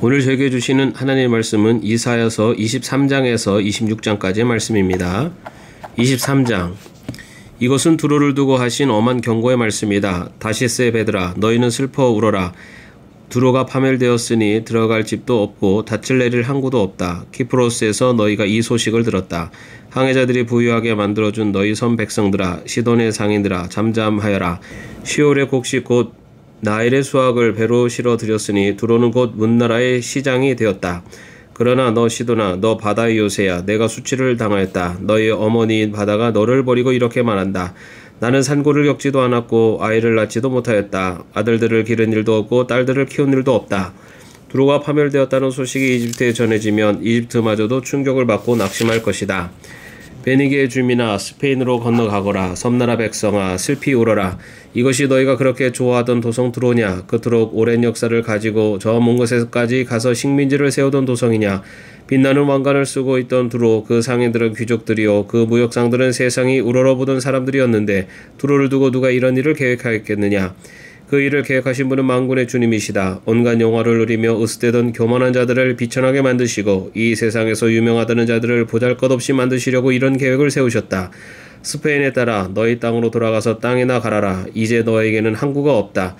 오늘 저에게 주시는 하나님의 말씀은 이사야서 23장에서 26장까지의 말씀입니다. 23장. 이것은 두로를 두고 하신 엄한 경고의 말씀이다. 다시스의 배들아, 너희는 슬퍼 울어라. 두로가 파멸되었으니 들어갈 집도 없고 닻을 내릴 항구도 없다. 키프로스에서 너희가 이 소식을 들었다. 항해자들이 부유하게 만들어준 너희 섬 백성들아, 시돈의 상인들아, 잠잠하여라. 시올의 곡식 곧 나일의 수확을 배로 실어 들였으니 두로는 곧 문나라의 시장이 되었다. 그러나 너 시도나, 너 바다의 요새야, 내가 수치를 당하였다. 너희 어머니인 바다가 너를 버리고 이렇게 말한다. 나는 산고를 겪지도 않았고 아이를 낳지도 못하였다. 아들들을 기른 일도 없고 딸들을 키운 일도 없다. 두로가 파멸되었다는 소식이 이집트에 전해지면 이집트마저도 충격을 받고 낙심할 것이다. 베니게의 주민아, 스페인으로 건너가거라. 섬나라 백성아, 슬피 울어라. 이것이 너희가 그렇게 좋아하던 도성 두로냐? 그토록 오랜 역사를 가지고 저 먼 곳에까지 가서 식민지를 세우던 도성이냐? 빛나는 왕관을 쓰고 있던 두로, 그 상인들은 귀족들이요, 그 무역상들은 세상이 우러러보던 사람들이었는데 두로를 두고 누가 이런 일을 계획하였겠느냐? 그 일을 계획하신 분은 만군의 주님이시다. 온갖 영화를 누리며 으스대던 교만한 자들을 비천하게 만드시고 이 세상에서 유명하다는 자들을 보잘것없이 만드시려고 이런 계획을 세우셨다. 스페인에 따라 너희 땅으로 돌아가서 땅이나 갈아라. 이제 너에게는 항구가 없다.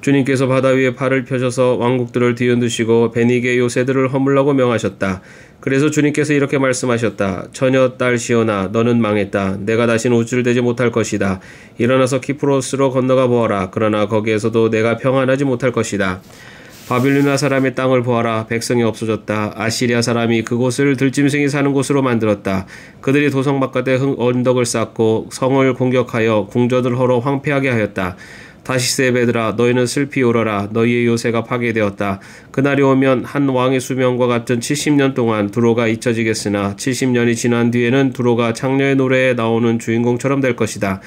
주님께서 바다 위에 팔을 펴셔서 왕국들을 뒤흔드시고 베니게 요새들을 허물라고 명하셨다. 그래서 주님께서 이렇게 말씀하셨다. 처녀 딸 시온아, 너는 망했다. 내가 다시는 우쭐대지 못할 것이다. 일어나서 키프로스로 건너가 보아라. 그러나 거기에서도 내가 평안하지 못할 것이다. 바빌로니아 사람의 땅을 보아라. 백성이 없어졌다. 아시리아 사람이 그곳을 들짐승이 사는 곳으로 만들었다. 그들이 도성 바깥에 언덕을 쌓고 성을 공격하여 궁전을 헐어 황폐하게 하였다. 다시스의 배들아, 너희는 슬피 울어라. 너희의 요새가 파괴되었다. 그날이 오면 한 왕의 수명과 같은 70년 동안 두로가 잊혀지겠으나 70년이 지난 뒤에는 두로가 창녀의 노래에 나오는 주인공처럼 될 것이다.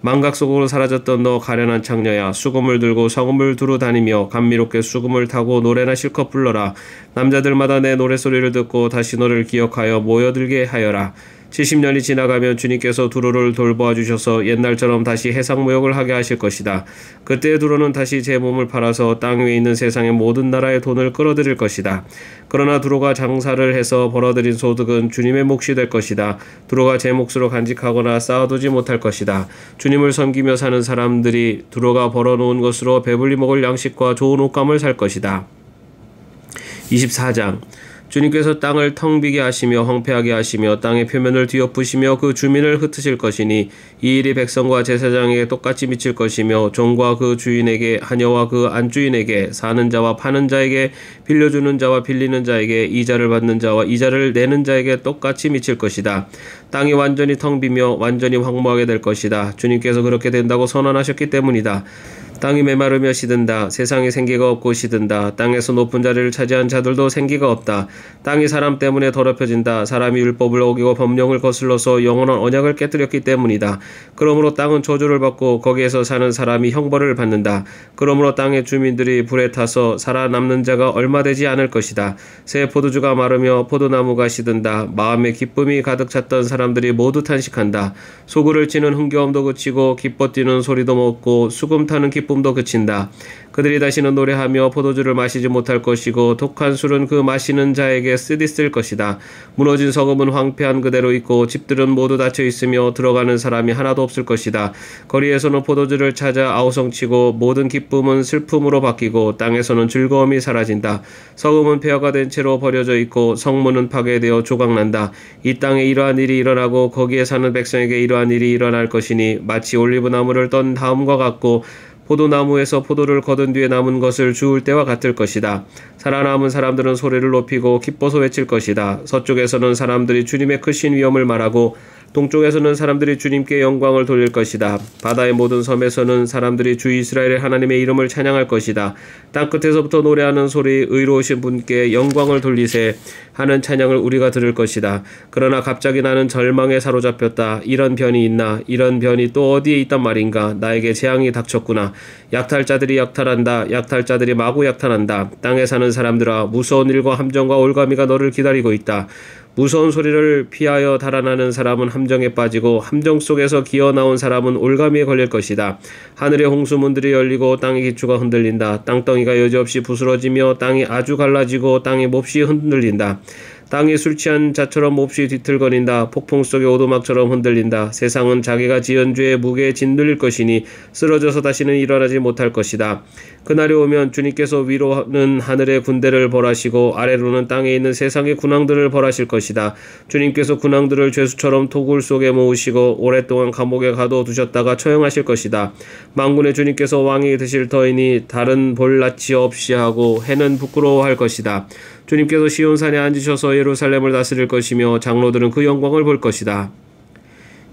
망각 속으로 사라졌던 너 가련한 창녀야, 수금을 들고 성읍을 두루 다니며 감미롭게 수금을 타고 노래나 실컷 불러라. 남자들마다 내 노래소리를 듣고 다시 너를 기억하여 모여들게 하여라. 70년이 지나가면 주님께서 두로를 돌보아 주셔서 옛날처럼 다시 해상무역을 하게 하실 것이다. 그때 두로는 다시 제 몸을 팔아서 땅 위에 있는 세상의 모든 나라의 돈을 끌어들일 것이다. 그러나 두로가 장사를 해서 벌어들인 소득은 주님의 몫이 될 것이다. 두로가 제 몫으로 간직하거나 쌓아두지 못할 것이다. 주님을 섬기며 사는 사람들이 두로가 벌어놓은 것으로 배불리 먹을 양식과 좋은 옷감을 살 것이다. 24장. 주님께서 땅을 텅 비게 하시며 황폐하게 하시며 땅의 표면을 뒤엎으시며 그 주민을 흩으실 것이니 이 일이 백성과 제사장에게 똑같이 미칠 것이며 종과 그 주인에게, 하녀와 그 안주인에게, 사는 자와 파는 자에게, 빌려주는 자와 빌리는 자에게, 이자를 받는 자와 이자를 내는 자에게 똑같이 미칠 것이다. 땅이 완전히 텅 비며 완전히 황무하게 될 것이다. 주님께서 그렇게 된다고 선언하셨기 때문이다. 땅이 메마르며 시든다. 세상에 생기가 없고 시든다. 땅에서 높은 자리를 차지한 자들도 생기가 없다. 땅이 사람 때문에 더럽혀진다. 사람이 율법을 어기고 법령을 거슬러서 영원한 언약을 깨뜨렸기 때문이다. 그러므로 땅은 저주를 받고 거기에서 사는 사람이 형벌을 받는다. 그러므로 땅의 주민들이 불에 타서 살아남는 자가 얼마 되지 않을 것이다. 새 포도주가 마르며 포도나무가 시든다. 마음에 기쁨이 가득 찼던 사람들이 모두 탄식한다. 소굴을 치는 흥겨움도 그치고 기뻐 뛰는 소리도 멎고 수금 타는 기쁨도 그친다. 그들이 다시는 노래하며 포도주를 마시지 못할 것이고 독한 술은 그 마시는 자에게 쓰디쓸 것이다. 무너진 성읍은 황폐한 그대로 있고 집들은 모두 닫혀 있으며 들어가는 사람이 하나도 없을 것이다. 거리에서는 포도주를 찾아 아우성치고 모든 기쁨은 슬픔으로 바뀌고 땅에서는 즐거움이 사라진다. 성읍은 폐허가 된 채로 버려져 있고 성문은 파괴되어 조각난다. 이 땅에 이러한 일이 일어나고 거기에 사는 백성에게 이러한 일이 일어날 것이니 마치 올리브나무를 떤 다음과 같고 포도나무에서 포도를 거둔 뒤에 남은 것을 주울 때와 같을 것이다. 살아남은 사람들은 소리를 높이고 기뻐서 외칠 것이다. 서쪽에서는 사람들이 주님의 크신 위엄을 말하고 동쪽에서는 사람들이 주님께 영광을 돌릴 것이다. 바다의 모든 섬에서는 사람들이 주 이스라엘의 하나님의 이름을 찬양할 것이다. 땅끝에서부터 노래하는 소리, 의로우신 분께 영광을 돌리세 하는 찬양을 우리가 들을 것이다. 그러나 갑자기 나는 절망에 사로잡혔다. 이런 변이 있나? 이런 변이 또 어디에 있단 말인가? 나에게 재앙이 닥쳤구나. 약탈자들이 약탈한다. 약탈자들이 마구 약탈한다. 땅에 사는 사람들아, 무서운 일과 함정과 올가미가 너를 기다리고 있다. 무서운 소리를 피하여 달아나는 사람은 함정에 빠지고 함정 속에서 기어 나온 사람은 올가미에 걸릴 것이다. 하늘의 홍수문들이 열리고 땅의 기초가 흔들린다. 땅덩이가 여지없이 부스러지며 땅이 아주 갈라지고 땅이 몹시 흔들린다. 땅이 술 취한 자처럼 몹시 뒤틀거린다. 폭풍 속의 오두막처럼 흔들린다. 세상은 자기가 지은 죄의 무게에 짓눌릴 것이니 쓰러져서 다시는 일어나지 못할 것이다. 그날이 오면 주님께서 위로는 하늘의 군대를 벌하시고 아래로는 땅에 있는 세상의 군왕들을 벌하실 것이다. 주님께서 군왕들을 죄수처럼 토굴 속에 모으시고 오랫동안 감옥에 가둬두셨다가 처형하실 것이다. 만군의 주님께서 왕이 되실 터이니 달은 볼낯이 없이 하고 해는 부끄러워할 것이다. 주님께서 시온산에 앉으셔서 예루살렘을 다스릴 것이며 장로들은 그 영광을 볼 것이다.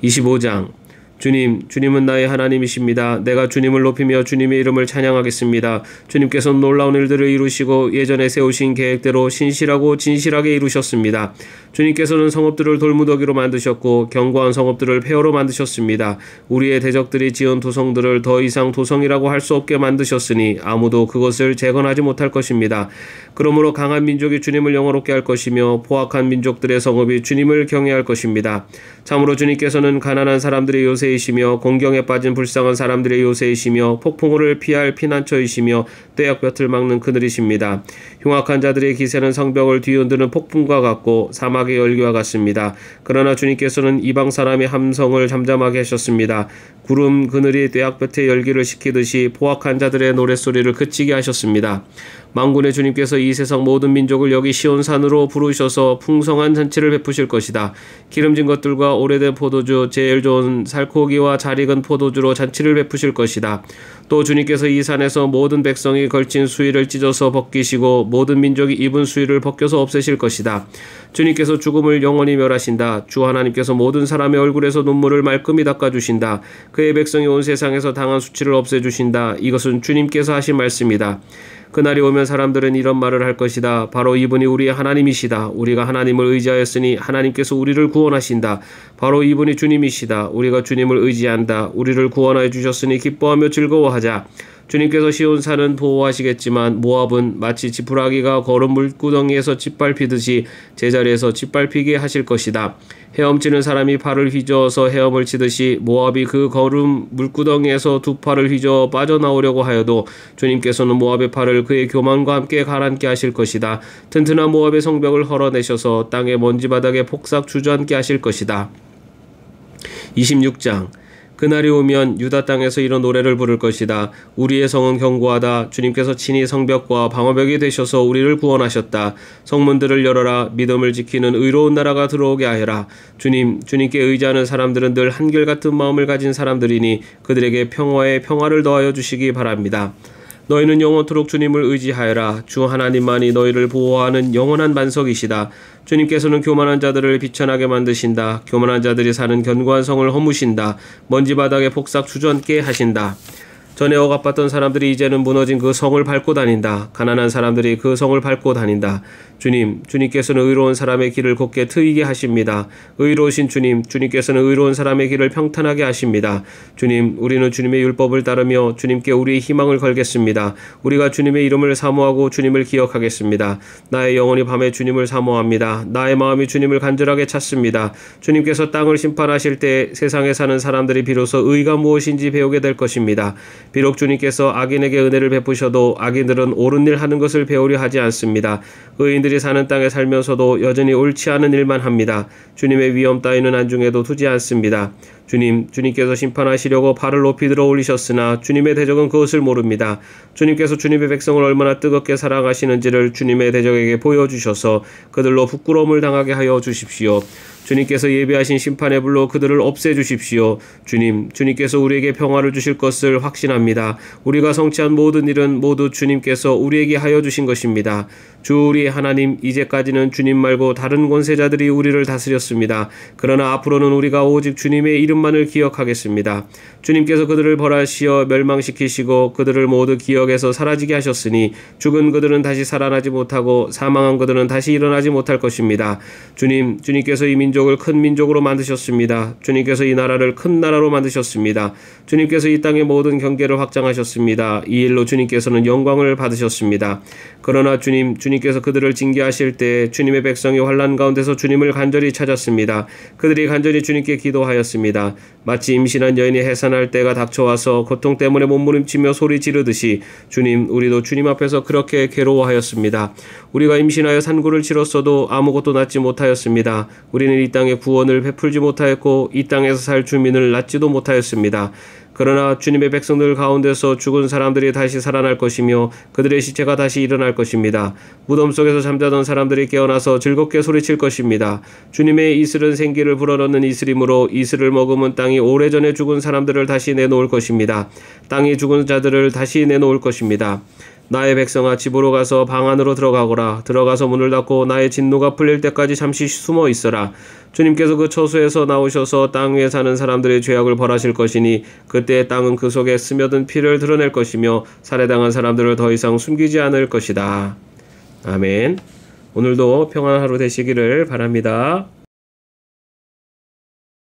25장 주님은 나의 하나님이십니다. 내가 주님을 높이며 주님의 이름을 찬양하겠습니다. 주님께서는 놀라운 일들을 이루시고 예전에 세우신 계획대로 신실하고 진실하게 이루셨습니다. 주님께서는 성읍들을 돌무더기로 만드셨고 견고한 성읍들을 폐허로 만드셨습니다. 우리의 대적들이 지은 도성들을 더 이상 도성이라고 할 수 없게 만드셨으니 아무도 그것을 재건하지 못할 것입니다. 그러므로 강한 민족이 주님을 영화롭게 할 것이며 포악한 민족들의 성읍이 주님을 경외할 것입니다. 참으로 주님께서는 가난한 사람들의 요새이시며 공경에 빠진 불쌍한 사람들의 요새이시며 폭풍우를 피할 피난처이시며 떼약볕을 막는 그늘이십니다. 흉악한 자들의 기세는 성벽을 뒤흔드는 폭풍과 같고 사막의 열기와 같습니다. 그러나 주님께서는 이방 사람의 함성을 잠잠하게 하셨습니다. 구름 그늘이 떼약볕의 열기를 식히듯이 포악한 자들의 노랫소리를 그치게 하셨습니다. 만군의 주님께서 이 세상 모든 민족을 여기 시온산으로 부르셔서 풍성한 잔치를 베푸실 것이다. 기름진 것들과 오래된 포도주, 제일 좋은 살코기와 잘 익은 포도주로 잔치를 베푸실 것이다. 또 주님께서 이 산에서 모든 백성이 걸친 수의를 찢어서 벗기시고 모든 민족이 입은 수의를 벗겨서 없애실 것이다. 주님께서 죽음을 영원히 멸하신다. 주 하나님께서 모든 사람의 얼굴에서 눈물을 말끔히 닦아주신다. 그의 백성이 온 세상에서 당한 수치를 없애주신다. 이것은 주님께서 하신 말씀이다. 그날이 오면 사람들은 이런 말을 할 것이다. 바로 이분이 우리의 하나님이시다. 우리가 하나님을 의지하였으니 하나님께서 우리를 구원하신다. 바로 이분이 주님이시다. 우리가 주님을 의지한다. 우리를 구원하여 주셨으니 기뻐하며 즐거워하자. 주님께서 시온산은 보호하시겠지만 모압은 마치 지푸라기가 걸은 물구덩이에서 짓밟히듯이 제자리에서 짓밟히게 하실 것이다. 헤엄치는 사람이 팔을 휘저어서 헤엄을 치듯이 모압이 그 걸음 물구덩이에서 두 팔을 휘저어 빠져나오려고 하여도 주님께서는 모압의 팔을 그의 교만과 함께 가라앉게 하실 것이다. 튼튼한 모압의 성벽을 헐어내셔서 땅의 먼지바닥에 폭삭 주저앉게 하실 것이다. 26장 그날이 오면 유다 땅에서 이런 노래를 부를 것이다. 우리의 성은 견고하다. 주님께서 친히 성벽과 방어벽이 되셔서 우리를 구원하셨다. 성문들을 열어라. 믿음을 지키는 의로운 나라가 들어오게 하여라. 주님께 의지하는 사람들은 늘 한결같은 마음을 가진 사람들이니 그들에게 평화에 평화를 더하여 주시기 바랍니다. 너희는 영원토록 주님을 의지하여라. 주 하나님만이 너희를 보호하는 영원한 반석이시다. 주님께서는 교만한 자들을 비천하게 만드신다. 교만한 자들이 사는 견고한 성을 허무신다. 먼지 바닥에 폭삭 주저앉게 하신다. 전에 억압받던 사람들이 이제는 무너진 그 성을 밟고 다닌다. 가난한 사람들이 그 성을 밟고 다닌다. 주님께서는 의로운 사람의 길을 곱게 트이게 하십니다. 의로우신 주님께서는 의로운 사람의 길을 평탄하게 하십니다. 우리는 주님의 율법을 따르며 주님께 우리의 희망을 걸겠습니다. 우리가 주님의 이름을 사모하고 주님을 기억하겠습니다. 나의 영혼이 밤에 주님을 사모합니다. 나의 마음이 주님을 간절하게 찾습니다. 주님께서 땅을 심판하실 때 세상에 사는 사람들이 비로소 의가 무엇인지 배우게 될 것입니다. 비록 주님께서 악인에게 은혜를 베푸셔도 악인들은 옳은 일 하는 것을 배우려 하지 않습니다. 의인들이 사는 땅에 살면서도 여전히 옳지 않은 일만 합니다. 주님의 위엄 따위는 안중에도 두지 않습니다. 주님께서 심판하시려고 발을 높이 들어 올리셨으나 주님의 대적은 그것을 모릅니다. 주님께서 주님의 백성을 얼마나 뜨겁게 사랑하시는지를 주님의 대적에게 보여주셔서 그들로 부끄러움을 당하게 하여 주십시오. 주님께서 예비하신 심판의 불로 그들을 없애주십시오. 주님께서 우리에게 평화를 주실 것을 확신합니다. 우리가 성취한 모든 일은 모두 주님께서 우리에게 하여 주신 것입니다. 주 우리의 하나님, 이제까지는 주님 말고 다른 권세자들이 우리를 다스렸습니다. 그러나 앞으로는 우리가 오직 주님의 이름만을 기억하겠습니다. 주님께서 그들을 벌하시어 멸망시키시고 그들을 모두 기억에서 사라지게 하셨으니 죽은 그들은 다시 살아나지 못하고 사망한 그들은 다시 일어나지 못할 것입니다. 주님께서 이 민족을 민족을 큰 민족으로 만드셨습니다. 주님께서 이 나라를 큰 나라로 만드셨습니다. 주님께서 이 땅의 모든 경계를 확장하셨습니다. 이 일로 주님께서는 영광을 받으셨습니다. 그러나 주님께서 그들을 징계하실 때 주님의 백성이 환난 가운데서 주님을 간절히 찾았습니다. 그들이 간절히 주님께 기도하였습니다. 마치 임신한 여인이 해산할 때가 닥쳐와서 고통 때문에 몸부림치며 소리 지르듯이 주님, 우리도 주님 앞에서 그렇게 괴로워하였습니다. 우리가 임신하여 산구를 치렀어도 아무것도 낳지 못하였습니다. 우리는 이 땅에 구원을 베풀지 못하였고 이 땅에서 살 주민을 낳지도 못하였습니다. 그러나 주님의 백성들 가운데서 죽은 사람들이 다시 살아날 것이며 그들의 시체가 다시 일어날 것입니다. 무덤 속에서 잠자던 사람들이 깨어나서 즐겁게 소리칠 것입니다. 주님의 이슬은 생기를 불어넣는 이슬이므로 이슬을 머금은 땅이 오래전에 죽은 사람들을 다시 내놓을 것입니다. 땅이 죽은 자들을 다시 내놓을 것입니다. 나의 백성아, 집으로 가서 방 안으로 들어가거라. 들어가서 문을 닫고 나의 진노가 풀릴 때까지 잠시 숨어 있어라. 주님께서 그 처소에서 나오셔서 땅 위에 사는 사람들의 죄악을 벌하실 것이니 그때 땅은 그 속에 스며든 피를 드러낼 것이며 살해당한 사람들을 더 이상 숨기지 않을 것이다. 아멘. 오늘도 평안한 하루 되시기를 바랍니다.